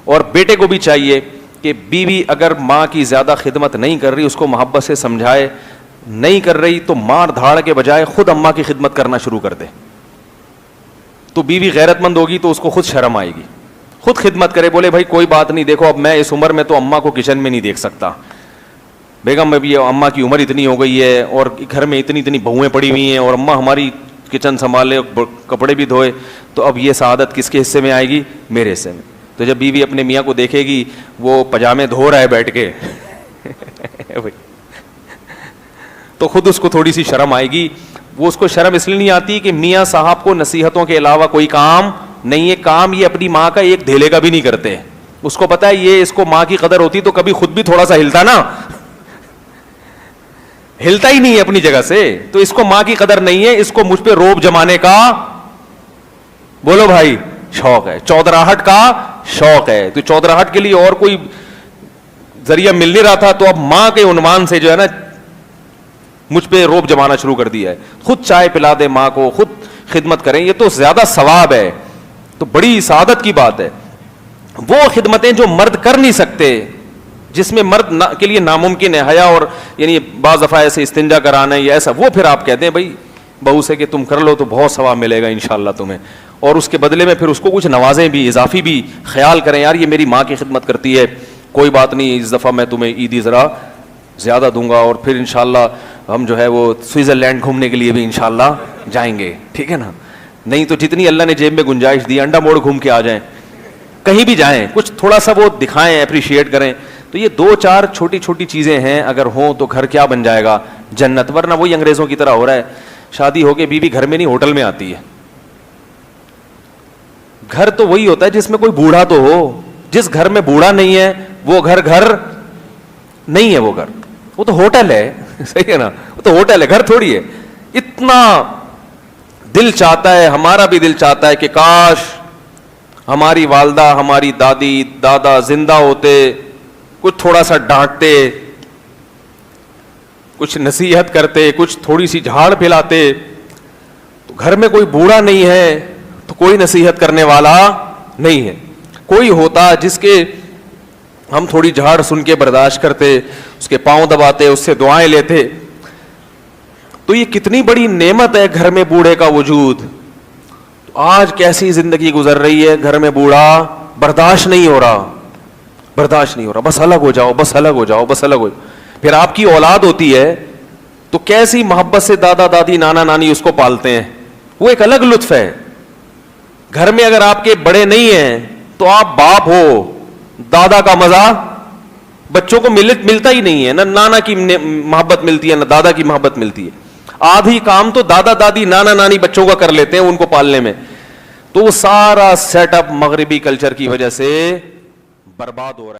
اور بیٹے کو بھی چاہیے کہ بیوی اگر ماں کی زیادہ خدمت نہیں کر رہی اس کو محبت سے سمجھائے, نہیں کر رہی تو مار دھاڑ کے بجائے خود اماں کی خدمت کرنا شروع کر دے. تو بیوی غیرت مند ہوگی تو اس کو خود شرم آئے گی, خود خدمت کرے, بولے بھائی کوئی بات نہیں, دیکھو اب میں اس عمر میں تو اماں کو کچن میں نہیں دیکھ سکتا, بیگم ابھی اماں کی عمر اتنی ہو گئی ہے اور گھر میں اتنی بہویں پڑی ہوئی ہیں اور اماں ہماری کچن سنبھالے, کپڑے بھی دھوئے, تو اب یہ سعادت کس کے حصے میں آئے گی؟ میرے حصے میں. تو جب بیوی اپنے میاں کو دیکھے گی وہ پجامے دھو رہا ہے بیٹھ کے تو خود اس کو تھوڑی سی شرم آئے گی. وہ اس کو شرم اس لیے نہیں آتی کہ میاں صاحب کو نصیحتوں کے علاوہ کوئی کام نہیں ہے, کام یہ اپنی ماں کا ایک دھیلے کا بھی نہیں کرتے. اس کو پتا ہے یہ اس کو ماں کی قدر ہوتی تو کبھی خود بھی تھوڑا سا ہلتا نا, ہلتا ہی نہیں ہے اپنی جگہ سے. تو اس کو ماں کی قدر نہیں ہے, اس کو مجھ پہ روب جمانے کا, بولو بھائی, شوق ہے, چودراہٹ کا شوق ہے. تو چودراہٹ کے لیے اور کوئی ذریعہ مل نہیں رہا تھا تو اب ماں کے عنوان سے جو ہے نا مجھ پہ روب جمانا شروع کر دیا ہے. خود چائے پلا دے ماں کو, خود خدمت کریں, یہ تو زیادہ ثواب ہے, تو بڑی سعادت کی بات ہے. وہ خدمتیں جو مرد کر نہیں سکتے, جس میں مرد کے لیے ناممکن ہے, حیا اور یعنی بعض دفعہ ایسے استنجا کرانا یا ایسا, وہ پھر آپ کہتے ہیں بھائی بہو سے کہ تم کر لو تو بہت ثواب ملے گا انشاءاللہ تمہیں, اور اس کے بدلے میں پھر اس کو کچھ نوازیں بھی, اضافی بھی, خیال کریں یار یہ میری ماں کی خدمت کرتی ہے, کوئی بات نہیں اس دفعہ میں تمہیں عیدی ذرا زیادہ دوں گا, اور پھر انشاءاللہ ہم جو ہے وہ سوئٹزرلینڈ گھومنے کے لیے بھی انشاءاللہ جائیں گے, ٹھیک ہے نا. نہیں تو جتنی اللہ نے جیب میں گنجائش دی, انڈا موڑ گھوم کے آ جائیں, کہیں بھی جائیں, کچھ تھوڑا سا وہ دکھائیں, اپریشیٹ کریں. تو یہ دو چار چھوٹی چھوٹی چیزیں ہیں, اگر ہوں تو گھر کیا بن جائے گا, جنت. ورنہ وہی انگریزوں کی طرح ہو رہا ہے, شادی ہو کے بیوی گھر میں نہیں ہوٹل میں آتی ہے. گھر تو وہی ہوتا ہے جس میں کوئی بوڑھا تو ہو, جس گھر میں بوڑھا نہیں ہے وہ گھر نہیں ہے, وہ گھر, وہ تو ہوٹل ہے, صحیح ہے نا, وہ تو ہوٹل ہے, گھر تھوڑی ہے. اتنا دل چاہتا ہے, ہمارا بھی دل چاہتا ہے کہ کاش ہماری والدہ, ہماری دادی دادا زندہ ہوتے, کچھ تھوڑا سا ڈانٹتے, کچھ نصیحت کرتے, کچھ تھوڑی سی جھاڑ پھیلاتے. تو گھر میں کوئی بوڑھا نہیں ہے تو کوئی نصیحت کرنے والا نہیں ہے. کوئی ہوتا جس کے ہم تھوڑی جھاڑ سن کے برداشت کرتے, اس کے پاؤں دباتے, اس سے دعائیں لیتے. تو یہ کتنی بڑی نعمت ہے گھر میں بوڑھے کا وجود. آج کیسی زندگی گزر رہی ہے, گھر میں بوڑھا برداشت نہیں ہو رہا, بس الگ ہو جاؤ, بس الگ ہو جاؤ, بس الگ ہو جاؤ. پھر آپ کی اولاد ہوتی ہے تو کیسی محبت سے دادا دادی نانا نانی اس کو پالتے ہیں, وہ ایک الگ لطف ہے. گھر میں اگر آپ کے بڑے نہیں ہیں تو آپ باپ ہو, دادا کا مزہ بچوں کو ملتا ہی نہیں ہے, نہ نانا کی محبت ملتی ہے نہ دادا کی محبت ملتی ہے. آدھی کام تو دادا دادی نانا نانی بچوں کا کر لیتے ہیں ان کو پالنے میں. تو وہ سارا سیٹ اپ مغربی کلچر کی وجہ سے برباد ہو رہا ہے.